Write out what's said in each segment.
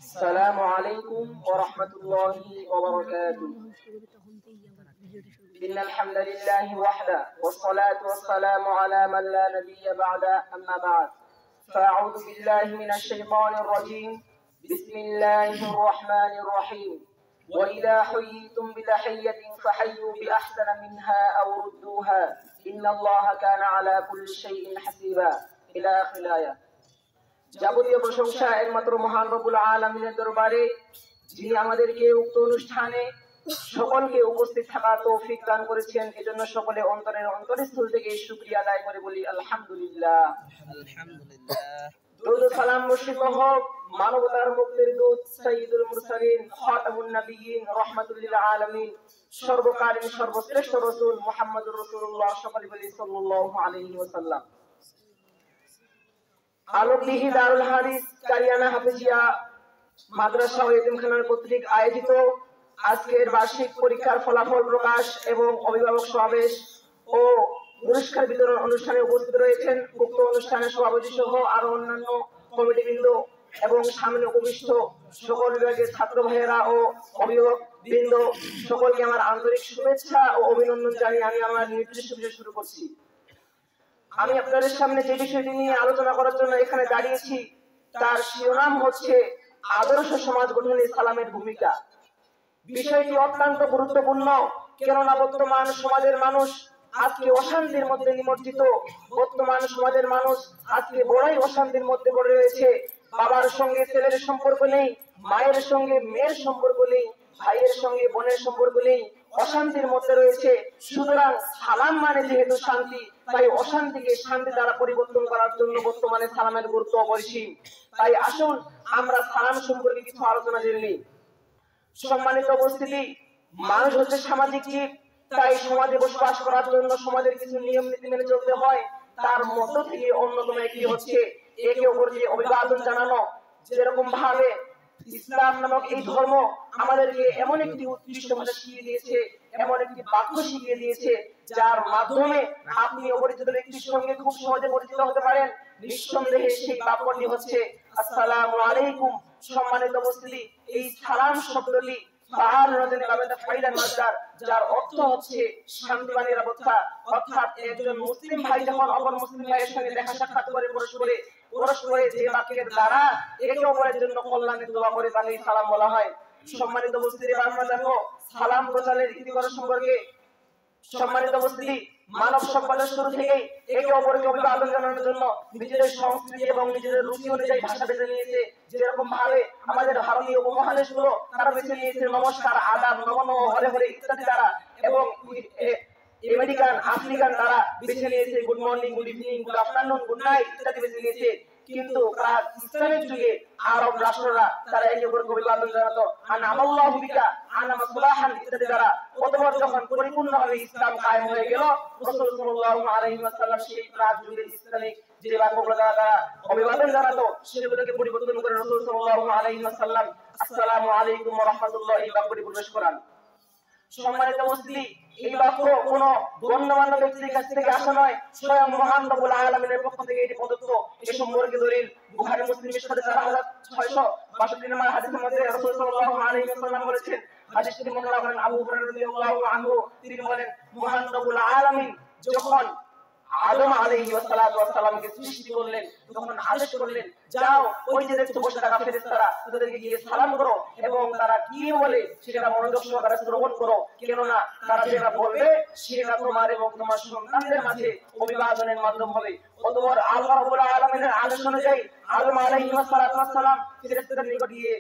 السلام عليكم ورحمة الله وبركاته. إن الحمد لله وحده والصلاة والسلام على من لا نبي بعد أما بعد فأعوذ بالله من الشيطان الرجيم. بسم الله الرحمن الرحيم. وإذا حييتم بتحية فحيوا بأحسن منها أو ردوها إن الله كان على كل شيء حسيبا إلى آخر الآية। যাবতীয় প্রশংসা একমাত্র মহান রব্বুল আলামিনের দরবারে, যিনি আমাদেরকে উক্ত অনুষ্ঠানে সকলকে উপস্থিত থাকার তৌফিক দান করেছেন। এজন্য সকলে অন্তরের অন্তরস্থল থেকে শুকরিয়া আদায় করে বলি আলহামদুলিল্লাহ। দরুদ ও সালাম বর্ষিত হোক মানবতার মুক্তির দূত সাইয়্যিদুল মুরসালিন খাতামুন নবিয়্যিন রাহমাতুল লিল আলামিন সর্বকালীন সর্বশ্রেষ্ঠ রাসূল মুহাম্মদুর রাসূলুল্লাহ সাল্লাল্লাহু আলাইহি ওয়াসাল্লাম। আলোকদিহি দারুল হাদিস কারিয়ানা হাফেজিয়া মাদ্রাসা ও এতিমখানার কর্তৃক আয়োজিত আজকের বার্ষিক পরীক্ষার ফলাফল প্রকাশ এবং অভিভাবক সমাবেশ ও পুরস্কার বিতরণ অনুষ্ঠানে উপস্থিত রয়েছেন উক্ত অনুষ্ঠানের সভাপতি সহ আরো অন্যান্য কমিটিবৃন্দ এবং সামনে উপবিষ্ট সকল বিভাগের ছাত্র ভাইয়েরা ও অভিভাবক বৃন্দ, সকলকে আমার আন্তরিক শুভেচ্ছা ও অভিনন্দন জানিয়ে আমি আমার নির্দিষ্ট বিষয় শুরু করছি। আমি আপনাদের সামনে যে বিষয়টি নিয়ে আলোচনা করার জন্য এখানে দাঁড়িয়েছি তার শিরোনাম হচ্ছে আদর্শ সমাজ গঠনে সালামের ভূমিকা। বিষয়টি অত্যন্ত গুরুত্বপূর্ণ, কেননা বর্তমান সমাজের মানুষ আজকে অশান্তির মধ্যে নিমজ্জিত। বর্তমান সমাজের মানুষ আজকে বড়ই অশান্তির মধ্যে পড়ে রয়েছে। বাবার সঙ্গে ছেলের সম্পর্ক নেই, মায়ের সঙ্গে মেয়ের সম্পর্ক নেই, ভাইয়ের সঙ্গে বোনের সম্পর্ক নেই, অশান্তির মধ্যে রয়েছে। সুতরাং সালাম মানে যেহেতু শান্তি, তাই অশান্তিকে শান্তি দ্বারা পরিবর্তন করার জন্য বর্তমানে সালামের গুরুত্ব অপরিসীম। তাই আসুন আমরা সালাম সম্পর্কে কিছু আলোচনা জেনে নিই। সম্মানিত উপস্থিতি, মানুষ হচ্ছে সামাজিক জীব, তাই সমাজে বসবাস করার জন্য সমাজের কিছু নিয়ম নীতি মেনে চলতে হয়। তার মধ্য থেকে অন্যতম একটি হচ্ছে একে অপরকে অভিবাদন জানানো। যেরকম ভাবে ইসলাম নামক এই ধর্ম আমাদেরকে এমন একটি উৎকৃষ্ট ভাষা শিখিয়ে দিয়েছে, এমন একটি বাক্য শিখিয়ে দিয়েছে যার মাধ্যমে আপনি অপরিচিত ব্যক্তির সঙ্গে খুব সহজে পরিচিত হতে পারেন। নিঃসন্দেহে সেই বাক্যটি হচ্ছে আসসালামু আলাইকুম। সম্মানিত উপস্থিতি, এই সালাম শব্দটি যার অর্থ হচ্ছে শান্তি বা নিরাপত্তা। অর্থাৎ একজন মুসলিম ভাই যখন অপর মুসলিম ভাইয়ের সঙ্গে দেখা সাক্ষাৎ করে পরস্পরে যে বাক্যের দ্বারা একে অপরের জন্য কল্যাণের দোয়া করে তাকে সালাম বলা হয়। সম্মানিত উপস্থিতি, আমরা জানবো সালাম প্রচারের ইতিবাচক সম্পর্কে। সম্মানিত উপস্থিতি, মানব সভ্যতার শুরু থেকেই একে অপরকে অভিবাদন জানানোর জন্য নিজেদের সংস্কৃতি এবং নিজেদের রুচি অনুযায়ী ভাষা বেছে নিয়েছে। যেরকম ভাবে আমাদের ভারতীয় উপমহাদেশগুলো তারা বেছে নিয়েছে নমস্কার, আদাব, নমঃ, হরে হরে ইত্যাদি দ্বারা, এবং আমেরিকান, আফ্রিকান তারা বেছে নিয়েছে good morning, good evening, good afternoon, good night ইত্যাদি বেছে নিয়েছে। কিন্তু ইসলামের যুগে আরব রাষ্ট্ররা তারা একে অপরকে অভিবাদন জানাতো আনামাল্লাহু বিকা, আনামা সুলাহান ইত্যাদি দ্বারা। অতঃপর যখন পরিপূর্ণভাবে ইসলাম কায়েম হয়ে গেল, রাসূল সাল্লাল্লাহু আলাইহি ওয়াসাল্লাম সেই প্রাক যুগের ইসলামিক যে বাক্যগুলো দ্বারা অভিবাদন জানাতো সেগুলোকে পরিবর্তন করে রাসূল সাল্লাল্লাহু আলাইহি ওয়াসাল্লাম আসসালামু আলাইকুম ওয়া রাহমাতুল্লাহ এই বাক্যটি প্রবেশ করান। সম্মানিত উপস্থিতি, এই বাক্য কোন গণ্যমান্য ব্যক্তির কাছ থেকে আসা নয়, স্বয়ং মহান রব্বুল আলামিনের পক্ষ থেকে এটি প্রদত্ত। এই সম্পর্কে দলিল বুখারী মুসলিমের সাথে 4662 নম্বর হাদিসের মধ্যে রাসূল সাল্লাল্লাহু আলাইহি ওয়াসাল্লাম বলেছেন, হাদিসটি বর্ণনা করেন আবু হুরায়রা রাদিয়াল্লাহু আনহু। তিনি বলেন, মহান রব্বুল আলামিন যখন আদম আলাইহিস সালামকে সৃষ্টি করলেন তখন আদেশ করলেন, যাও ওই যে দেখছো বসে থাকা ফেরেশতারা তাদেরকে গিয়ে সালাম করো এবং তারা কি বলে সেটা মনোযোগ সহকারে শ্রবণ করো, কেননা তারা যেটা বলবে সেটা তোমার এবং তোমার সন্তানদের মাঝে অভিবাদনের মাধ্যম হবে। অতঃপর আল্লাহ রাব্বুল আলামিনের আদেশ অনুযায়ী আদম আলাইহিস সালাম ফেরেশতাদের নিকট গিয়ে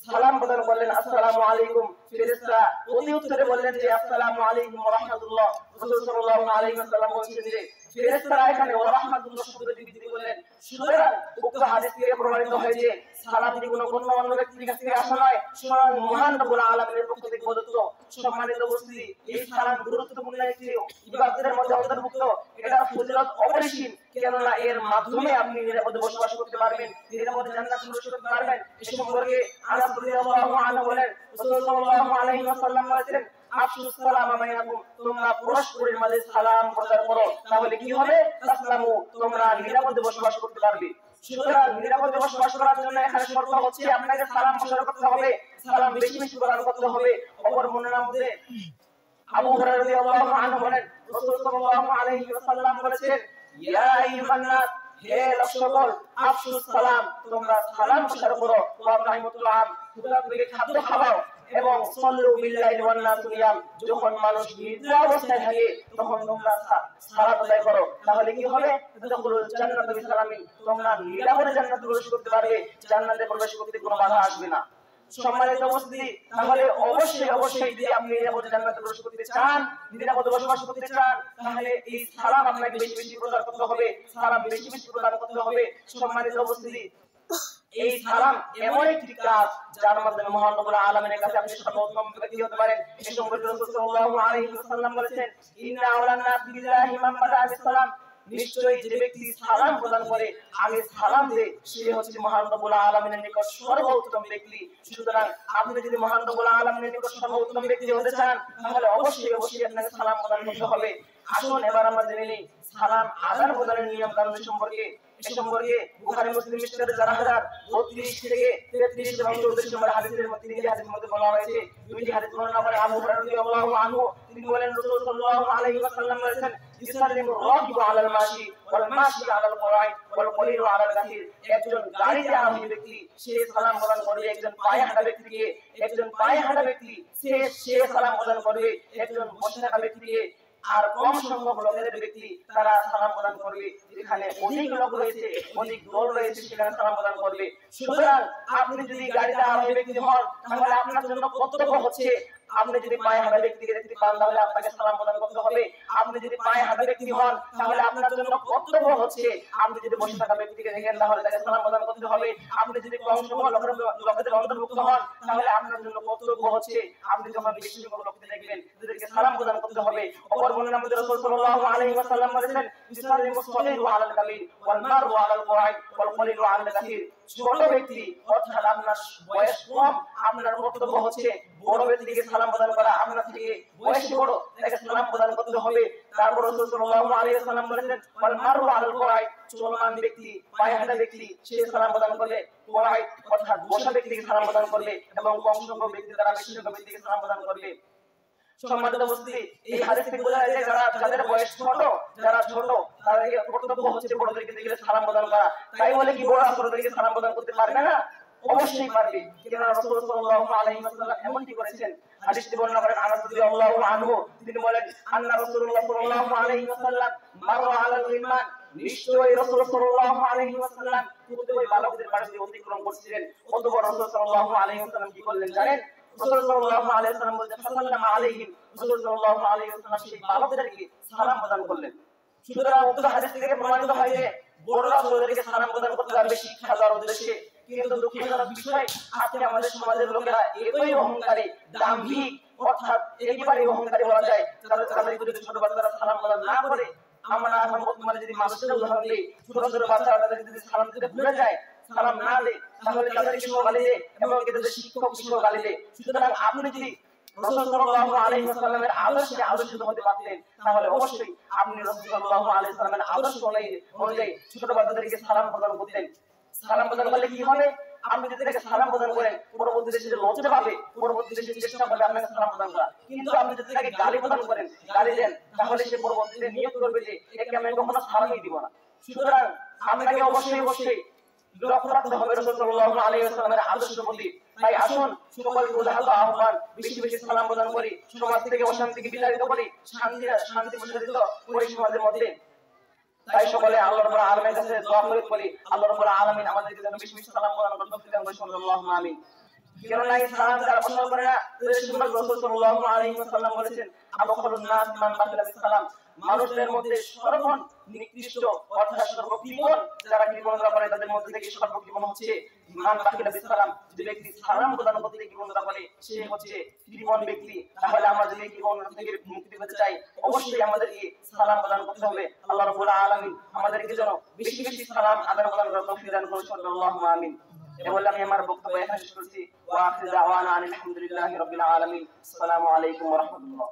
সালাম প্রদান করলেন, আসসালামু আলাইকুম। ফেরেশতারা প্রতি উত্তরে বললেন যে আসসালামু আলাইকুম ওয়া রাহমাতুল্লাহ। রাসূল সাল্লাল্লাহু আলাইহি ওয়াসাল্লাম বলেছেন যে ফেরেশতারা এখানে ওয়া রাহমাতুল্লাহ শব্দটি বিবৃতি করলেন। সুতরাং উক্ত হাদিস থেকে প্রমাণিত হয় যে সালামটি কোনো গণ্যমান্য ব্যক্তির কাছ থেকে আসা নয়, স্বয়ং মহান রব্বুল আলামিনের পক্ষ থেকে প্রদত্ত। সম্মানিত উপস্থিতি, এই সালাম গুরুত্বপূর্ণ একটি ইবাদতের মধ্যে অন্তর্ভুক্ত। এটার ফজিলত অপরিসীম, কেননা এর মাধ্যমে আপনি নিরাপদে বসবাস করতে পারবেন, নিরাপদে জান্নাত প্রবেশ করতে পারবেন। এই সম্পর্কে আনাস রাদিয়াল্লাহু আনহু বলেন, রাসূল সাল্লাল্লাহু আলাইহি ওয়াসাল্লাম বলেছেন, আফসুস সালাম বাইনাকুম, তোমরা পরস্পরের মাঝে সালাম প্রচার করো, তাহলে কি হবে? তাসলামু, তোমরা নিরাপদে বসবাস করতে পারবে। সুতরাং নিরাপদে বসবাস করার জন্য এখানে শর্ত হচ্ছে আপনাকে সালাম প্রসার করতে হবে, সালাম বেশি বেশি প্রদান করতে হবে। অপর বর্ণনার মধ্যে আবু হুরায়রা রাদিয়াল্লাহু আনহু বলেন, রাসূল সাল্লাল্লাহু আলাইহি ওয়াসাল্লাম বলেছেন, ইয়া আইয়ুহান নাস, হে লোকসকল, আফসুস সালাম, তোমরা সালাম প্রসার করো, ওয়া তাইমুতুল আম, তোমরা খাদ্য খাওয়াও, এবং সাল্লু বিল্লাইলি ওয়ান নাস নিয়াম, যখন মানুষ নিদ্রা অবস্থায় থাকে তখন তোমরা সালাত আদায় করো, তাহলে কি হবে? তাদখুলুল জান্নাতা বিসালামিন, তোমরা নিরাপদে জান্নাতে প্রবেশ করতে পারবে, জান্নাতে প্রবেশ করতে কোনো বাধা আসবে না। সম্মানিত উপস্থিতি, তাহলে অবশ্যই যদি আপনি নিরাপদে জান্নাতে প্রবেশ করতে চান, নিরাপদে বসবাস করতে চান, তাহলে এই সালাম আপনাকে বেশি বেশি প্রদান করতে হবে, সালাম বেশি বেশি প্রদান করতে হবে। সম্মানিত উপস্থিতি, এই সালাম এমন একটি কাজ যার মাধ্যমে মহান রব্বুল আলামিনের কাছে আপনি সর্বোত্তম ব্যক্তি হতে পারেন। এই সম্পর্কে রাসূল সাল্লাল্লাহু আলাইহি ওয়াসাল্লাম বলেছেন, ইন্না আওলান নাস বিল্লাহি মান বাদা বিসসালাম, নিশ্চয়ই যে ব্যক্তি সালাম প্রদান করে আগে সালাম দেয় সে হচ্ছে মহান রব্বুল আলামিনের নিকট সর্বোত্তম ব্যক্তি। সুতরাং আপনি যদি মহান রব্বুল আলামিনের নিকট সর্বোত্তম ব্যক্তি হতে চান, তাহলে অবশ্যই আপনাকে সালাম প্রদান করতে হবে। আসুন এবার আমরা জেনে নিই সালাম আদান প্রদানের নিয়ম কানুন সম্পর্কে। এই সম্পর্কে বুখারী মুসলিম মিশকাতে 4032 থেকে 33 এবং 34 নম্বর হাদিসের মধ্যে তিনটি হাদিসের মধ্যে বলা হয়েছে। দুইটি হাদিস বর্ণনা করে আবু হুরায়রা রাদিয়াল্লাহু আনহু, তিনি বলেন, রাসূল সাল্লাল্লাহু আলাইহি ওয়াসাল্লাম বলেছেন, ইসাল্লিমু রাকিবু আলাল মাশি ওয়াল মাশি আলাল করাই ওয়াল কলিলু আলাল কাসির, একজন গাড়িতে আরোহী ব্যক্তি সে সালাম প্রদান করবে একজন পায়ে হাঁটা ব্যক্তিকে, একজন পায়ে হাঁটা ব্যক্তি সে সালাম প্রদান করবে একজন বসে থাকা ব্যক্তিকে, আর কম সংখ্যক লোকের ব্যক্তি তারা সালাম প্রদান করবে, যেখানে অধিক লোক রয়েছে, অধিক দল রয়েছে, সেখানে সালাম প্রদান করবে। সুতরাং আপনি যদি গাড়িতে আরোহী ব্যক্তি হন, তাহলে আপনার জন্য কর্তব্য হচ্ছে, আপনি যদি পায়ে হাঁটা ব্যক্তিকে দেখতে পান তাহলে আপনাকে সালাম প্রদান করতে হবে। আপনি যদি পায়ে হাঁটা ব্যক্তি হন তাহলে আপনার জন্য কর্তব্য হচ্ছে, আপনি যদি বসে থাকা ব্যক্তিকে দেখেন তাহলে তাকে সালাম প্রদান করতে হবে। আপনি যদি কম সংখ্যক লোকেদের অন্তর্ভুক্ত হন তাহলে আপনার জন্য কর্তব্য হচ্ছে, আপনি যখন বেশি সংখ্যক লোকদের দেখবেন তাদেরকে সালাম প্রদান করতে হবে। অপর বর্ণনার মধ্যে রাসূল সাল্লাল্লাহু আলাইহি ওয়াসাল্লাম বলেছেন, ইসলামু সালিহু আলাল কাবির ওয়াল মারু আলাল করাই ওয়াল কলিলু আলাল কাসির, ছোট ব্যক্তি অর্থাৎ আপনার বয়স কম, আপনার কর্তব্য হচ্ছে বড় ব্যক্তিকে সালাম প্রদান করা, আপনার থেকে বয়স বড় তাকে সালাম প্রদান করতে হবে। তারপর রাসূল সাল্লাল্লাহু আলাইহি ওয়াসাল্লাম বলেছেন, ওয়াল মারু আলাল করাই, চলমান ব্যক্তি পায়ে হাঁটা ব্যক্তি সে সালাম প্রদান করবে, করাই অর্থাৎ বসা ব্যক্তিকে সালাম প্রদান করবে, এবং কম সংখ্যক ব্যক্তি দ্বারা বেশি সংখ্যক ব্যক্তিকে সালাম প্রদান করবে। সম্মানিত উপস্থিতি, এই হাদিস থেকে বোঝা যায় যে যাদের বয়স ছোট, যারা ছোট তাদের কর্তব্য হচ্ছে বড়দেরকে দেখে সালাম প্রদান করা। তাই বলে কি বড়রা ছোটদেরকে সালাম প্রদান করতে পারবে না? অবশ্যই পারবে, কেননা রাসূল সাল্লাল্লাহু আলাইহি ওয়াসাল্লাম এমনটি করেছেন। হাদিসটি বর্ণনা করেন আনাস রাদিয়াল্লাহু আনহু, তিনি বলেন, আন্না রাসূলুল্লাহ সাল্লাল্লাহু আলাইহি ওয়াসাল্লাম মাররা আলাল গিলমান, নিশ্চয়ই রাসূল সাল্লাল্লাহু আলাইহি ওয়াসাল্লাম ওই বালকদের পাশ দিয়ে অতিক্রম করছিলেন। অতঃপর রাসূল সাল্লাল্লাহু আলাইহি ওয়াসাল্লাম কি করলেন জানেন? রাসূল সাল্লাল্লাহু আলাইহি ওয়াসাল্লাম বলেন, সাল্লাল্লাহু আলাইহিম, রাসূল সাল্লাল্লাহু আলাইহি ওয়াসাল্লাম সেই বালকদেরকে সালাম প্রদান করলেন। সুতরাং উক্ত হাদিস থেকে প্রমাণিত হয় যে বড়রা ছোটদেরকে সালাম প্রদান করতে পারবে শিক্ষা দেওয়ার উদ্দেশ্যে। কিন্তু দুঃখজনক বিষয়, আজকে আমাদের সমাজের লোকেরা এতই অহংকারী, দাম্ভিক, অর্থাৎ একেবারে অহংকারী বলা যায়, তাদের যদি ছোট বাচ্চারা সালাম প্রদান না করে, আমরা এখন বর্তমানে যদি মানুষের উদাহরণ দিই, ছোট ছোট বাচ্চারা তাদের যদি সালাম দিতে ভুলে যায়, সালাম না দেয়, তাহলে তাদেরকে কেউ গালি দেয় এবং তাদের শিক্ষক গালি দেয়। সুতরাং আপনি যদি রাসূল সাল্লাল্লাহু আলাইহি ওয়াসাল্লামের আদর্শে আদর্শিত হতে পারতেন, তাহলে অবশ্যই আপনি রাসূল সাল্লাল্লাহু আলাইহি ওয়াসাল্লামের আদর্শ অনুযায়ী ছোট বাচ্চাদেরকে সালাম প্রদান করতেন। সালাম প্রদান করলে কি হবে? আপনি যদি তাকে সালাম প্রদান করেন, পরবর্তী দেশে লজ্জা পাবে, পরবর্তী দেশে চেষ্টা করবে আপনাকে সালাম প্রদান করা। কিন্তু আপনি যদি তাকে গালি প্রদান করেন, গালি দেন, তাহলে সে পরবর্তীতে নিয়ত করবে যে একে আমি কখনো সালামই দিব না। সুতরাং আপনাকে অবশ্যই লক্ষ্য রাখতে হবে রাসূল সাল্লাল্লাহু আলাইহি ওয়াসাল্লামের আদর্শের প্রতি। তাই আসুন সকলকে উদাহরণ আহ্বান, বেশি বেশি সালাম প্রদান করি, সমাজ থেকে অশান্তিকে বিতাড়িত করি, শান্তি প্রসারিত করি সমাজের মধ্যে। তাই সকলে আল্লাহ রাব্বুল আলামিনের কাছে দোয়া করি, আল্লাহ রাব্বুল আলামিন আমাদেরকে যেন বেশি বেশি সালাম প্রদান করেন, তৌফিক দান করেন, আল্লাহুম্মা আমিন। কেননা এই সালাম যারা প্রদান করে না, রাসূল সাল্লাল্লাহু আলাইহি ওয়াসাল্লাম বলেছেন, আবখালুন নাস মান বাখিলা বিস সালাম, মানুষের মধ্যে সর্বনিকৃষ্ট অর্থাৎ সর্বকৃপণ যারা কৃপণতা করে তাদের মধ্যে থেকে সর্বকৃপণ হচ্ছে মান বাখিলা বিস সালাম, যে ব্যক্তি সালাম প্রদান করতে কৃপণতা করে সে হচ্ছে কৃপণ ব্যক্তি। তাহলে আমরা যদি কৃপণতা থেকে মুক্তি পেতে চাই, অবশ্যই আমাদেরকে সালাম প্রদান করতে হবে। আল্লাহ রাব্বুল আলামিন আমাদেরকে যেন বেশি বেশি সালাম আদান প্রদান করার তৌফিক দান করুন, আল্লাহুম্মা আমিন। এবলে আমি আমার বক্তব্য এখানে শেষ করছি। ওয়া আখিরু দাওয়ানা আলহামদুলিল্লাহি রাব্বিল আলামিন। আসসালামু আলাইকুম ওয়া রাহমাতুল্লাহ।